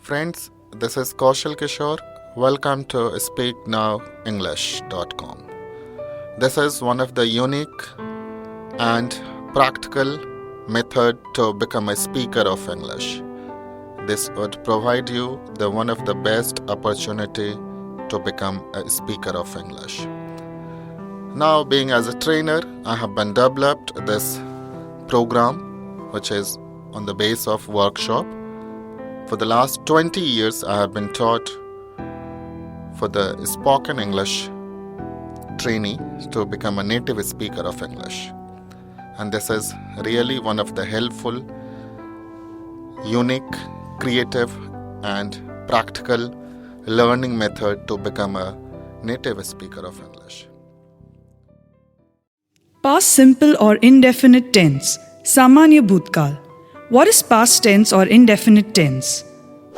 Friends, this is Kaushal Kishore. Welcome to SpeakNowEnglish.com. This is one of the unique and practical method to become a speaker of English. This would provide you one of the best opportunity to become a speaker of English. Now, being as a trainer, I have been developed this program which is on the base of workshop. For the last 20 years, I have been taught for the spoken English trainee to become a native speaker of English. And this is really one of the helpful, unique, creative and practical learning method to become a native speaker of English. Past simple or indefinite tense. Samanya Bhutkal. What is past tense or indefinite tense?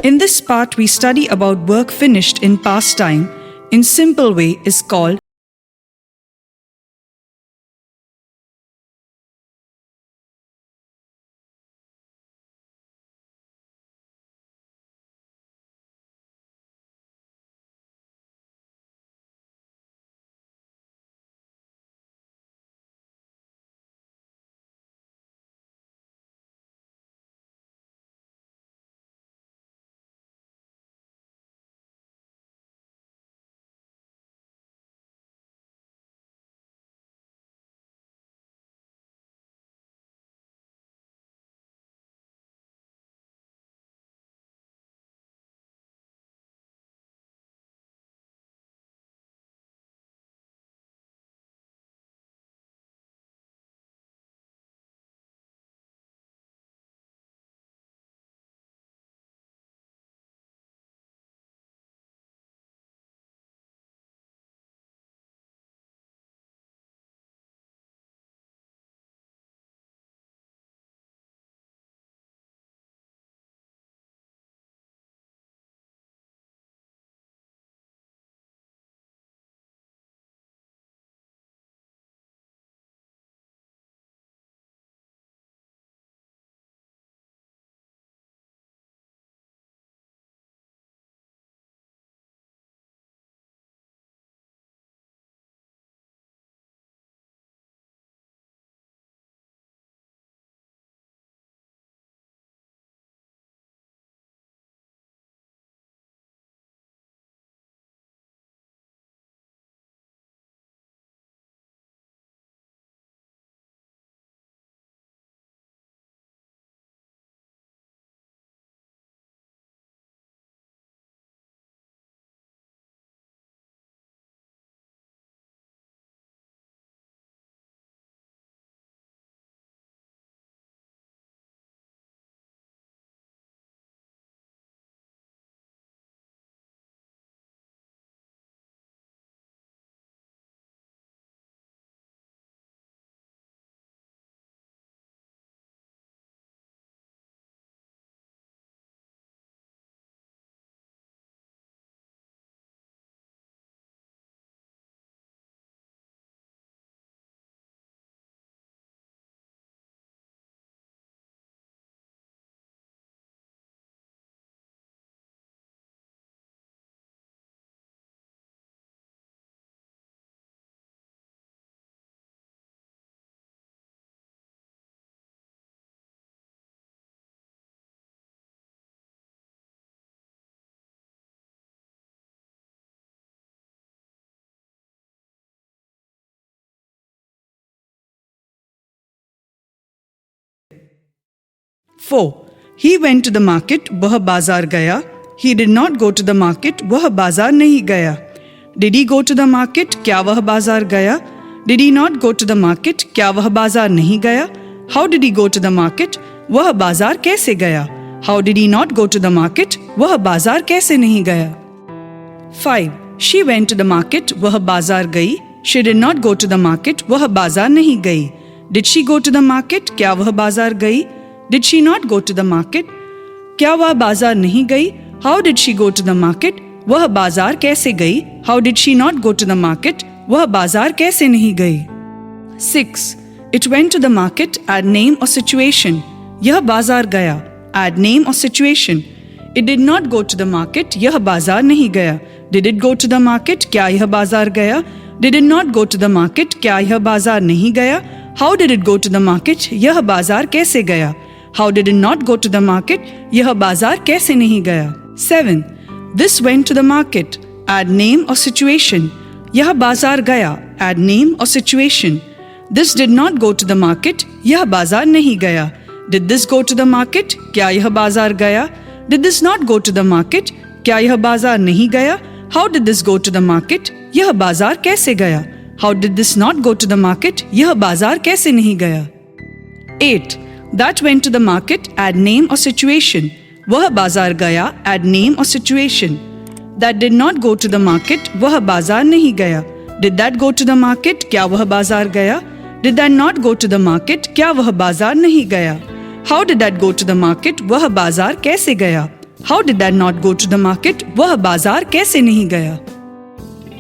In this part, we study about work finished in past time in simple way is called Four. He went to the market, वह बाजार गया. He did not go to the market, वह बाजार नहीं गया. Did he go to the market? क्या वह बाजार गया? Did he not go to the market? क्या वह बाजार नहीं गया? How did he go to the market? वह बाजार कैसे गया? How did he not go to the market? वह बाजार कैसे नहीं गया? 5. She went to the market, वह बाजार गई. She did not go to the market, वह बाजार नहीं गई. Did she go to the market? क्या वह बाजार गई? Did she not go to the market? क्या वह बाजार नहीं गई? How did she go to the market? वह बाजार कैसे गई? How did she not go to the market? वह बाजार कैसे नहीं गई? 6. It went to the market, add name or situation. यह बाजार गया. Add name or situation. It did not go to the market. यह बाजार नहीं गया. Did it go to the market? क्या यह बाजार गया? Did it not go to the market? क्या यह बाजार नहीं गया? How did it go to the market? यह बाजार कैसे गया? How did it not go to the market? यह बाजार कैसे नहीं गया? 7. This went to the market. Add name or situation. यह बाजार गया. Add name or situation. This did not go to the market. यह बाजार नहीं गया. Did this go to the market? क्या यह बाजार गया? Did this not go to the market? क्या यह बाजार नहीं गया? How did this go to the market? यह बाजार कैसे गया? How did this not go to the market? यह बाजार कैसे नहीं गया? 8. That went to the market. Add name or situation. वह बाजार गया. Add name or situation. That did not go to the market. वह बाजार नहीं गया. Did that go to the market? क्या वह बाजार गया? Did that not go to the market? क्या वह बाजार नहीं गया? How did that go to the market? वह बाजार कैसे गया? How did that not go to the market? वह बाजार कैसे नहीं गया?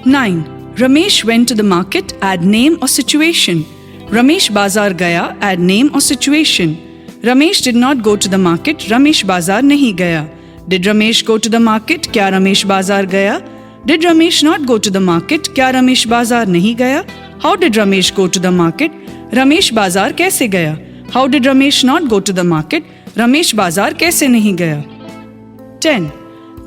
9. Ramesh went to the market. Add name or situation. Ramesh बाजार गया. Add name or situation. Ramesh did not go to the market. Ramesh बाजार नहीं गया. Did Ramesh go to the market? क्या रमेश बाजार गया? Did Ramesh not go to the market? क्या रमेश बाजार नहीं गया? How did Ramesh go to the market? Ramesh बाजार कैसे गया? How did Ramesh not go to the market? Ramesh बाजार कैसे नहीं गया? 10.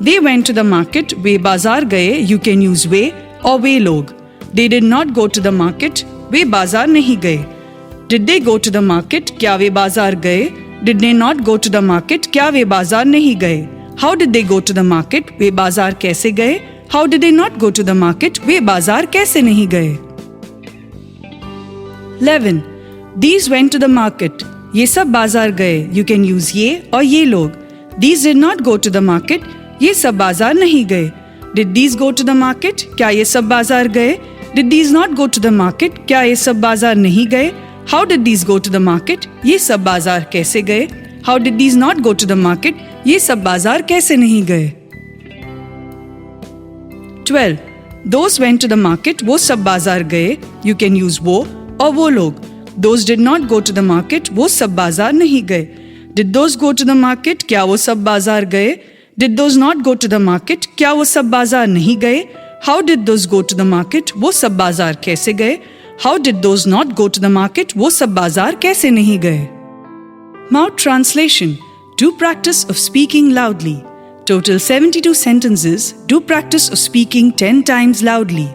They went to the market. वे बाजार गए. You can use वे और वे लोग. They did not go to the market. वे बाजार नहीं गए. Did they go to the market? क्या वे बाजार गए? Did they not go to the market? क्या वे बाजार नहीं गए? How did they go to the market? वे बाजार कैसे गए? How did they not go to the market? वे बाजार कैसे नहीं गए? 11. These went to the market. ये सब बाजार गए. You can use ये और ये लोग. These did not go to the market. ये सब बाजार नहीं गए. Did these go to the market? क्या ये सब बाजार गए? Did these not go to the market? क्या ये सब बाजार नहीं गए? How did these go to the market? ये सब बाजार कैसे गए? How did these not go to the market? ये सब बाजार कैसे नहीं गए? 12. Those went to the market. वो सब बाजार गए. You can use वो और वो लोग. Those did not go to the market. वो सब बाजार नहीं गए. Did those go to the market? क्या वो सब बाजार गए? Did those not go to the market? क्या वो सब बाजार नहीं गए? How did those go to the market? वो सब बाजार कैसे गए? How did those not go to the market? वो सब बाजार कैसे नहीं गए? Mouth translation. Do practice of speaking loudly. Total 72 sentences. Do practice of speaking 10 times loudly.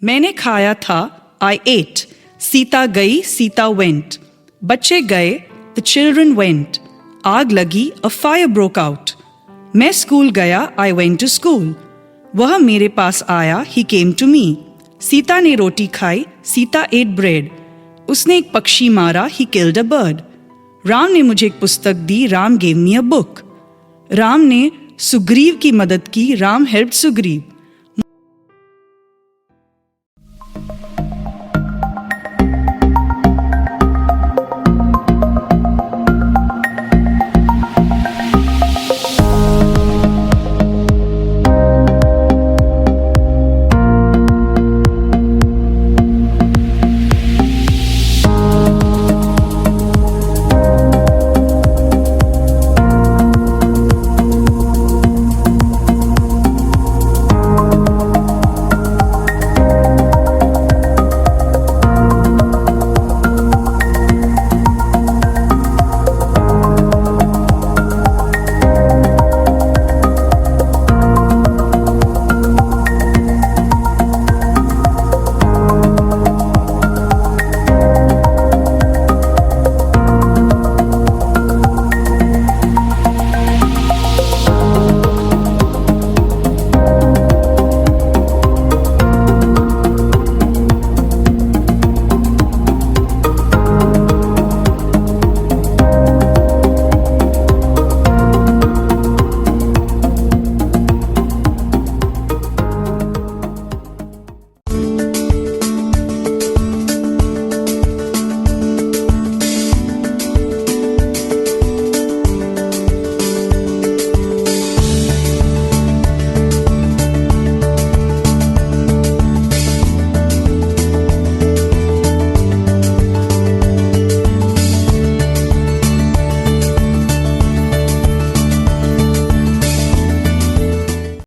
मैंने खाया था. I ate. सीता गई. सीता went. बच्चे गए. The children went. आग लगी. A fire broke out. मैं स्कूल गया. I went to school. वह मेरे पास आया. He came to me. Sita ने रोटी खाई. Sita ate bread. उसने एक पक्षी मारा. He killed a bird. Ram ने मुझे एक पुस्तक दी. Ram gave me a book. Ram ने सुग्रीव की मदद की. राम helped सुग्रीव.